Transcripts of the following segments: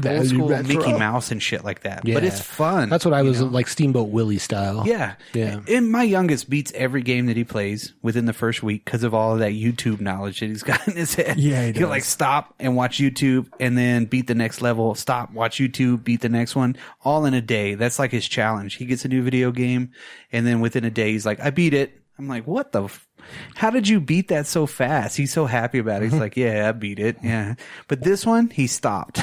old school retro. Mickey Mouse and shit like that. Yeah. But it's fun. That's what I was like, Steamboat Willie style. Yeah. And my youngest beats every game that he plays within the first week because of all of that YouTube knowledge that he's got in his head. Yeah, he'll like stop and watch YouTube and then beat the next level, stop, watch YouTube, beat the next one, all in a day. That's like his challenge. He gets a new video game and then within a day he's like, I beat it. I'm like, what the how did you beat that so fast? He's so happy about it. He's like, yeah, I beat it. Yeah. But this one, he stopped.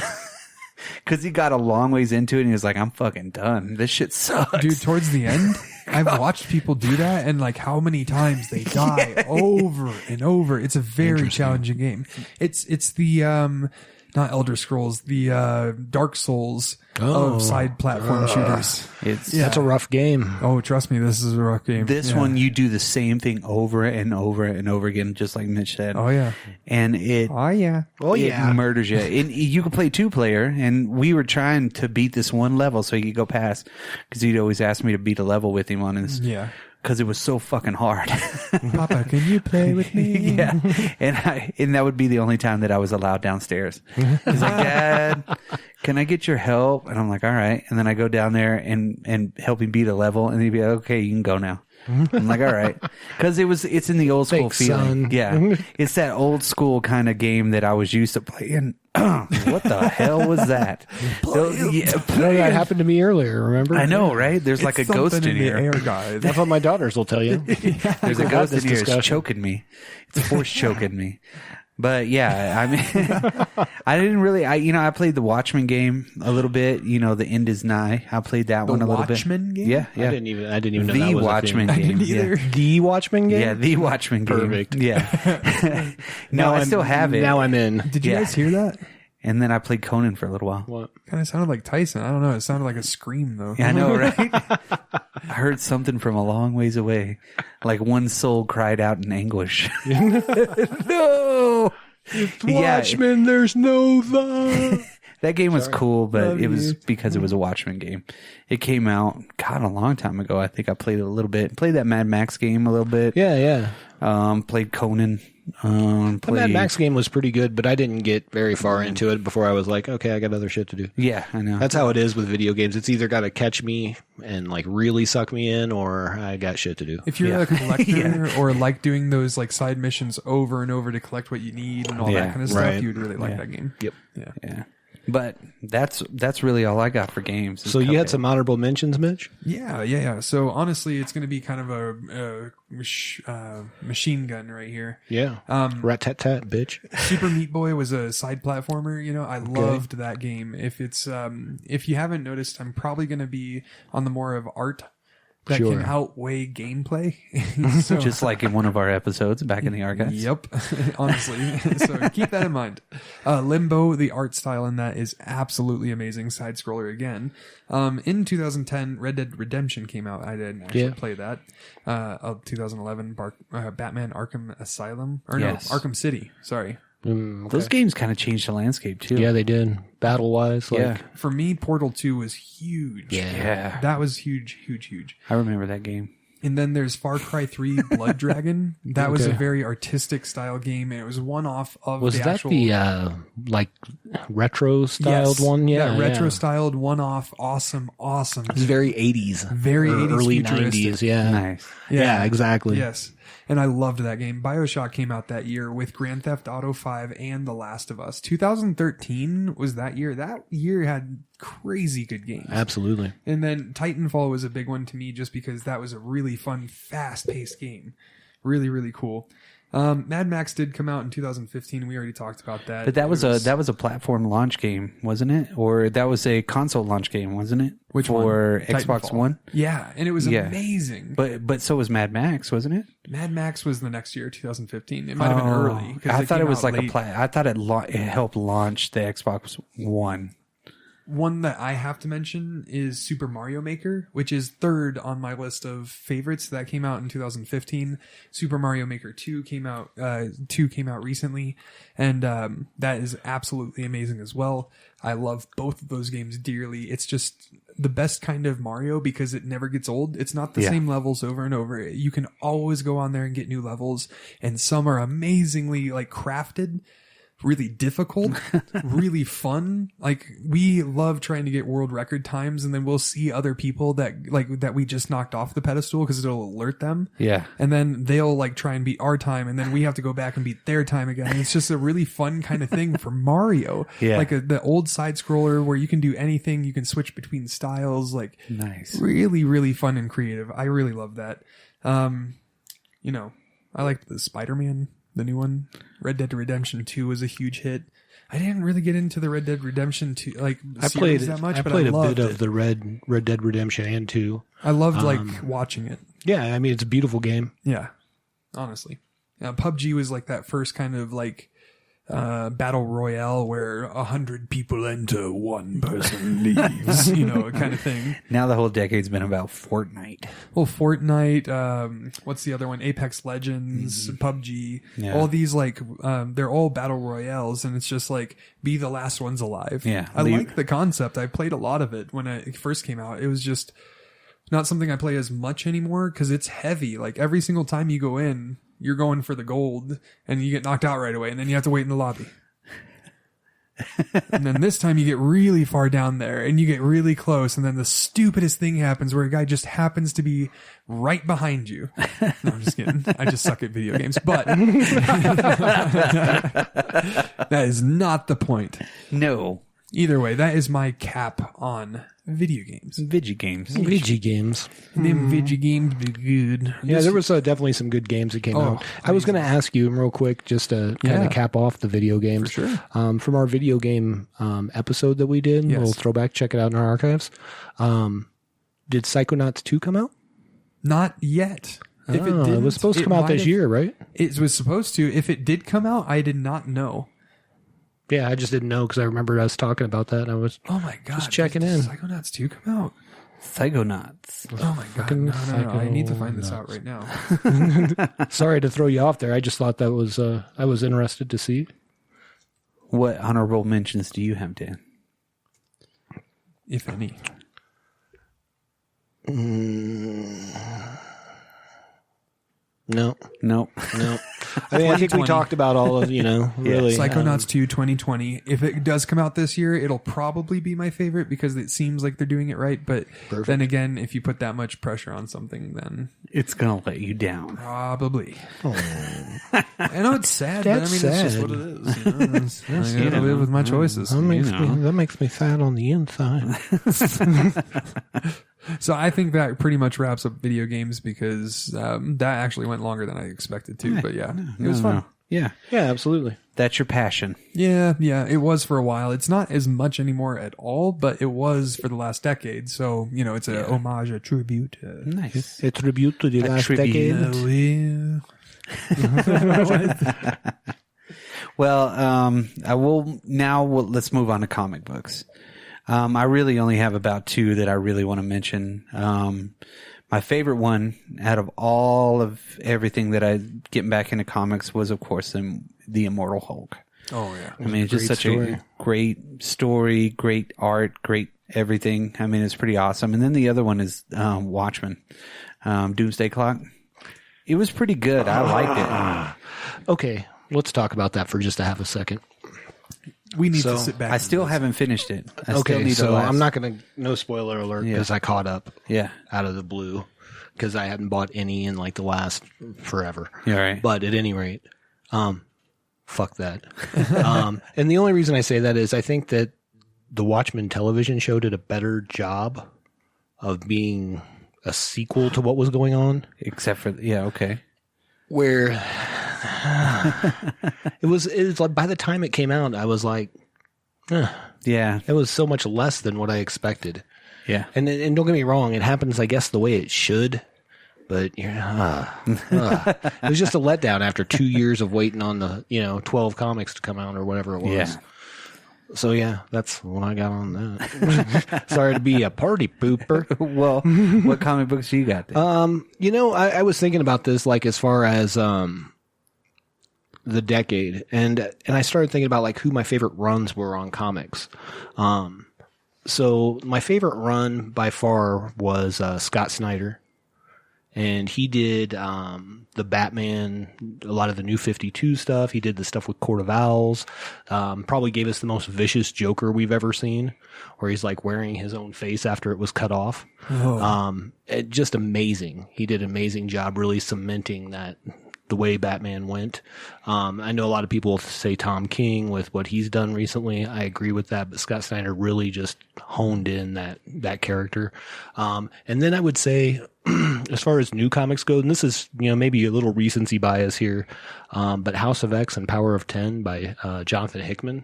Because he got a long ways into it and he was like, I'm fucking done. This shit sucks. Dude, towards the end, I've watched people do that and like how many times they die over and over. It's a very challenging game. It's the not Elder Scrolls, the Dark Souls of side platform shooters. That's a rough game. Oh, trust me, this is a rough game. This one, you do the same thing over and over and over again, just like Mitch said. Oh, yeah. And it murders you. And you can play 2-player, and we were trying to beat this one level so he could go past, because he'd always ask me to beat a level with him on this. Yeah. Because it was so fucking hard. Papa, can you play with me? Yeah. And that would be the only time that I was allowed downstairs. He's like, Dad, can I get your help? And I'm like, all right. And then I go down there and help him beat a level. And he'd be like, okay, you can go now. I'm like, all right. Because it's in the old school feeling. Son. Yeah. It's that old school kind of game that I was used to playing. What the hell was that? That happened to me earlier, remember? I know, right? There's like a ghost in here. Air, guys. That's what my daughters will tell you. There's a ghost in here. It's choking me. It's force choking me. But yeah, I mean, I didn't really, I played the Watchmen game a little bit. The end is nigh. I played that one a little bit. The Watchmen game? Yeah. I didn't even know the that was Watchmen a game. thing. I didn't either. Yeah. The Watchmen game? Yeah, the Watchmen game. Perfect. Yeah. No, I still have it. Now I'm in. Did you guys hear that? And then I played Conan for a little while. What? Kind of sounded like Tyson. I don't know. It sounded like a scream, though. Yeah, I know, right? I heard something from a long ways away. Like one soul cried out in anguish. No! Watchmen, there's no the. That game was cool, but it was because it was a Watchmen game. It came out, God, a long time ago. I think I played it a little bit. Played that Mad Max game a little bit. Yeah. Played Conan. The Mad Max game was pretty good, but I didn't get very far into it before I was like, okay, I got other shit to do. Yeah, I know. That's how it is with video games. It's either got to catch me and like really suck me in, or I got shit to do. If you're a collector or like doing those like side missions over and over to collect what you need and all that kind of stuff, you would really like that game. Yep. Yeah. But that's really all I got for games. So you had some honorable mentions, Mitch? Yeah. So honestly, it's going to be kind of a machine gun right here. Yeah. Rat-tat-tat, bitch. Super Meat Boy was a side platformer. I loved that game. If you haven't noticed, I'm probably going to be on the more of art that can outweigh gameplay. So, just like in one of our episodes back in the archives. Yep, honestly. So keep that in mind. Limbo, the art style in that is absolutely amazing. Side scroller again. In 2010, Red Dead Redemption came out. I didn't actually play that. 2011, Batman Arkham Asylum. Arkham City. Sorry. Those games kind of changed the landscape too. Yeah, they did. Battle wise, for me, Portal 2 was huge. Yeah. That was huge. I remember that game. And then there's Far Cry 3 Blood Dragon. That was a very artistic style game, and it was one off of was the that actual... the like retro styled one? Yeah, that retro styled one off. Awesome. It was very 80s. Very 80s, early futuristic. 90s, yeah. Nice. Yeah, exactly. Yes. And I loved that game. BioShock came out that year with Grand Theft Auto 5 and The Last of Us. 2013 was that year. That year had crazy good games. Absolutely. And then Titanfall was a big one to me just because that was a really fun, fast-paced game. Really, really cool. Mad Max did come out in 2015. We already talked about that. But that was a platform launch game, wasn't it? Or that was a console launch game, wasn't it? Which for one? Xbox Titanfall. One? Yeah, and it was amazing. But so was Mad Max, wasn't it? Mad Max was the next year, 2015. It might have been early. I thought it was like I thought it helped launch the Xbox One. One that I have to mention is Super Mario Maker, which is third on my list of favorites. That came out in 2015. Super Mario Maker 2 came out recently, and that is absolutely amazing as well. I love both of those games dearly. It's just the best kind of Mario because it never gets old. It's not the same levels over and over. You can always go on there and get new levels, and some are amazingly like crafted. really difficult, really fun. Like we love trying to get world record times, and then we'll see other people that we just knocked off the pedestal because it'll alert them. Yeah. And then they'll like try and beat our time, and then we have to go back and beat their time again. And it's just a really fun kind of thing for Mario. Yeah. Like the old side scroller where you can do anything, you can switch between styles. Like Nice. really, really fun and creative. I really love that. You know, I liked the Spider-Man. The new one, Red Dead Redemption 2 was a huge hit. I didn't really get into the Red Dead Redemption 2 series that much, but I played a loved bit it. of the Red Dead Redemption and 2. I loved watching it. Yeah, I mean it's a beautiful game. Yeah, honestly, PUBG was like that first kind of like battle royale where 100 people enter, one person leaves, you know, kind of thing. Now the whole decade's been about Fortnite. Well, Fortnite, what's the other one? Apex Legends, PUBG, Yeah. all these like, they're all battle royales, and it's just like, be the last ones alive. Yeah. I like the concept. I played a lot of it when it first came out. It was just not something I play as much anymore because it's heavy. Like every single time you go in, you're going for the gold and you get knocked out right away, and then you have to wait in the lobby. And then this time you get really far down there and you get really close, and then the stupidest thing happens where a guy just happens to be right behind you. No, I'm just kidding. I just suck at video games, but that is not the point. No. Either way, that is my cap on video games. Video games. Vigi games. Them video games be good. Yeah, there was definitely some good games that came out. I was going to ask you real quick, just to kind of cap off the video games. For sure. From our video game episode that we did, Yes. little throwback, check it out in our archives. Did Psychonauts 2 come out? Not yet. If it Oh, didn't, it was supposed to come out might this have- year, right? It was supposed to. If it did come out, I did not know. Yeah, I just didn't know because I remember us talking about that. And I was Oh my god! Just checking did in. Psychonauts 2 come out? Psychonauts. Oh my god! No, I need to find this out right now. sorry to throw you off there. I just thought that was I was interested to see. What honorable mentions do you have, Dan? If any. No. Nope. I mean, I think we 2020. talked about all of, really. Psychonauts 2 2020. If it does come out this year, it'll probably be my favorite because it seems like they're doing it right. But then again, if you put that much pressure on something, then It's going to let you down. probably. I know it's sad, but I mean, That's it's just sad. what it is. I gotta live with my choices. That makes me sad on the inside. So I think that pretty much wraps up video games because that actually went longer than I expected to. But yeah, it was fun. Yeah. Yeah, absolutely. That's your passion. Yeah, it was for a while. It's not as much anymore at all, but it was for the last decade. So, it's a homage, a tribute. Nice. A tribute to the last tribute. decade. Well, let's move on to comic books. I really only have about two that I really want to mention. My favorite one out of all of everything that I getting back into comics was, of course, the Immortal Hulk. Oh, yeah. I mean, it's just Great such story. a great story, great art, great everything. I mean, it's pretty awesome. And then the other one is Watchmen, Doomsday Clock. It was pretty good. I liked it. Okay, let's talk about that for just a half a second. We need So, to sit back. I still haven't finished it. I still Okay, need so to I'm not going to, no spoiler alert, because I caught up Yeah. out of the blue because I hadn't bought any in like the last forever. Yeah, right. But at any rate, fuck that. And the only reason I say that is I think that the Watchmen television show did a better job of being a sequel to what was going on. Except for, okay. Where it was like by the time it came out, I was like, Yeah. it was so much less than what I expected. Yeah. And don't get me wrong, it happens, I guess, the way it should. But it was just a letdown after 2 years of waiting on the 12 comics to come out or whatever it was. Yeah. So yeah, that's what I got on that. Sorry to be a party pooper. Well, what comic books do you got there? I was thinking about this like as far as the decade, and I started thinking about like who my favorite runs were on comics. So my favorite run by far was Scott Snyder. And he did the Batman, a lot of the New 52 stuff. He did the stuff with Court of Owls. Probably gave us the most vicious Joker we've ever seen, where he's like wearing his own face after it was cut off. Just amazing. He did an amazing job really cementing that the way Batman went. I know a lot of people say Tom King with what he's done recently. I agree with that, but Scott Snyder really just honed in that character. And then I would say, as far as new comics go, and this is, maybe a little recency bias here, but House of X and Power of 10 by Jonathan Hickman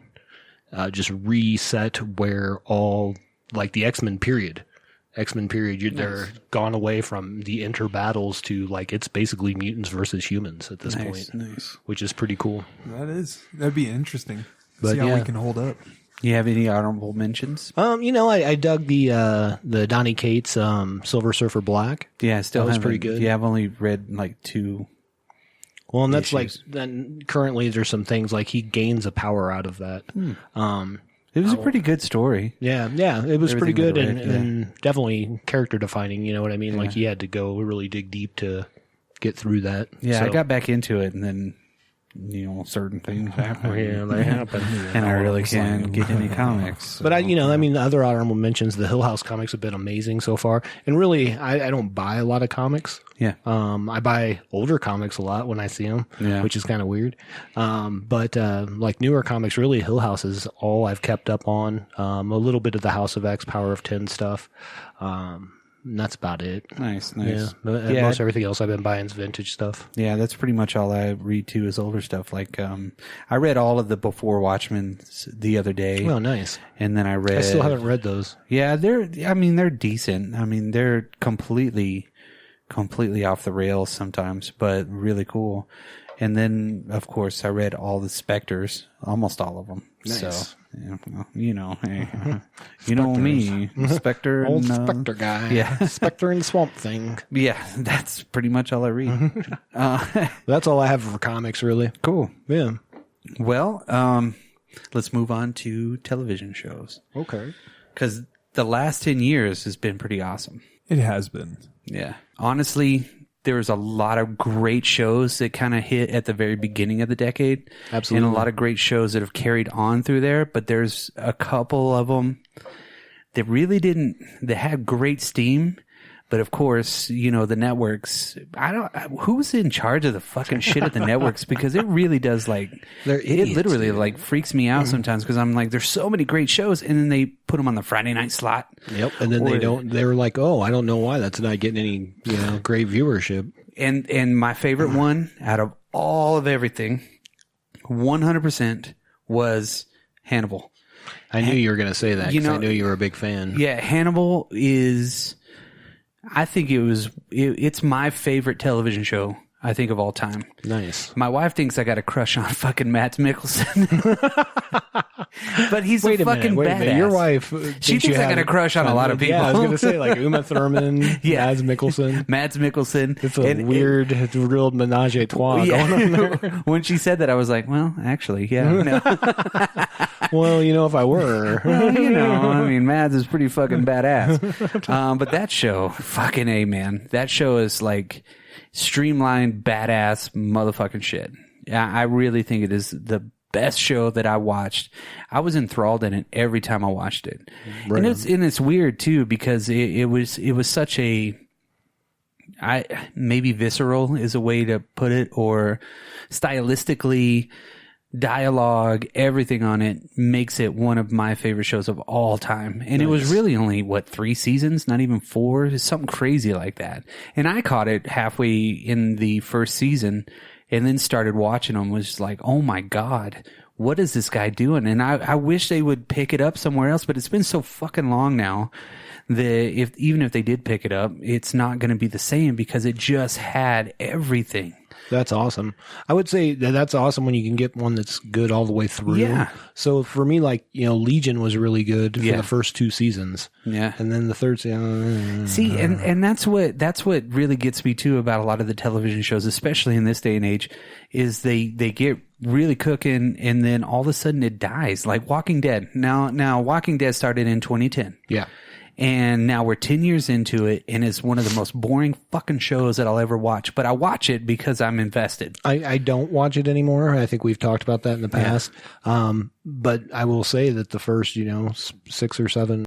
just reset where all, like the X-Men period, they're gone away from the inter battles to like it's basically mutants versus humans at this point, which is pretty cool. That'd be interesting. But see how we can hold up. You have any honorable mentions? I dug the Donny Cates Silver Surfer Black. Yeah, still that was pretty good. Yeah, I've only read like 2. Well, and that's issues. then currently there's some things like he gains a power out of that. It was a pretty good story. Yeah, it was pretty good Everything that I read, and definitely character defining. You know what I mean? Yeah. Like he had to go really dig deep to get through that. Yeah, So- I got back into it, and then certain things happen. Yeah, they happen. And I really can't get any comics. But the other honorable mentions, the Hill House comics have been amazing so far. And really, I don't buy a lot of comics. Yeah. I buy older comics a lot when I see them, which is kind of weird. But like newer comics, really, Hill House is all I've kept up on. A little bit of the House of X, Power of 10 stuff. And that's about it. Nice. Yeah. Most everything else I've been buying is vintage stuff. Yeah, that's pretty much all I read too is older stuff. Like, I read all of the Before Watchmen the other day. Oh, nice. And then I still haven't read those. Yeah, they're decent. I mean, they're completely off the rails sometimes, but really cool. And then, of course, I read all the Spectres, almost all of them. Nice. So, hey, you know me, Spectre. Old and, Spectre guy. Yeah. Spectre and Swamp Thing. Yeah, that's pretty much all I read. That's all I have for comics, really. Cool. Yeah. Well, let's move on to television shows. Okay. Because the last 10 years has been pretty awesome. It has been. Yeah. Honestly, there was a lot of great shows that kind of hit at the very beginning of the decade. Absolutely. And a lot of great shows that have carried on through there. But there's a couple of them that really didn't, that had great steam. But of course, the networks, who's in charge of the fucking shit at the networks? Because it really does They're idiots, it literally dude. freaks me out sometimes because I'm like, there's so many great shows and then they put them on the Friday night slot. Yep. And then they were like, oh, I don't know why that's not getting any, great viewership. And my favorite one out of all of everything, 100% was Hannibal. I knew you were going to say that because I knew you were a big fan. Yeah, Hannibal is, I think it's my favorite television show, I think, of all time. Nice. My wife thinks I got a crush on fucking Matt Mikkelsen. But he's Wait a fucking minute. badass. Your wife. She thinks I got a crush on a lot of people. Yeah, I was going to say like Uma Thurman, Mads Mikkelsen. Mads Mikkelsen. It's a weird, real menage a trois going on there. When she said that, I was like, well, actually, yeah. No. Well, if I were. I mean, Mads is pretty fucking badass. But that show, fucking A, man. That show is like streamlined, badass motherfucking shit. Yeah, I really think it is the best show that I watched. I was enthralled in it every time I watched it. Right. And it's weird too because it was such a maybe visceral is a way to put it, or stylistically, dialogue, everything on it makes it one of my favorite shows of all time. And It was really only 3 seasons, not even 4, it's something crazy like that. And I caught it halfway in the first season and then started watching them, was like, oh my God, what is this guy doing? And I wish they would pick it up somewhere else, but it's been so fucking long now that even if they did pick it up, it's not going to be the same because it just had everything. That's awesome. I would say that's awesome when you can get one that's good all the way through. Yeah. So for me, Legion was really good for the first 2 seasons. Yeah. And then the third season. See, and that's what really gets me too about a lot of the television shows, especially in this day and age, is they get really cooking and then all of a sudden it dies. Like Walking Dead. Now Walking Dead started in 2010. Yeah. And now we're 10 years into it, and it's one of the most boring fucking shows that I'll ever watch. But I watch it because I'm invested. I don't watch it anymore. I think we've talked about that in the past. But I will say that the first, 6 or 7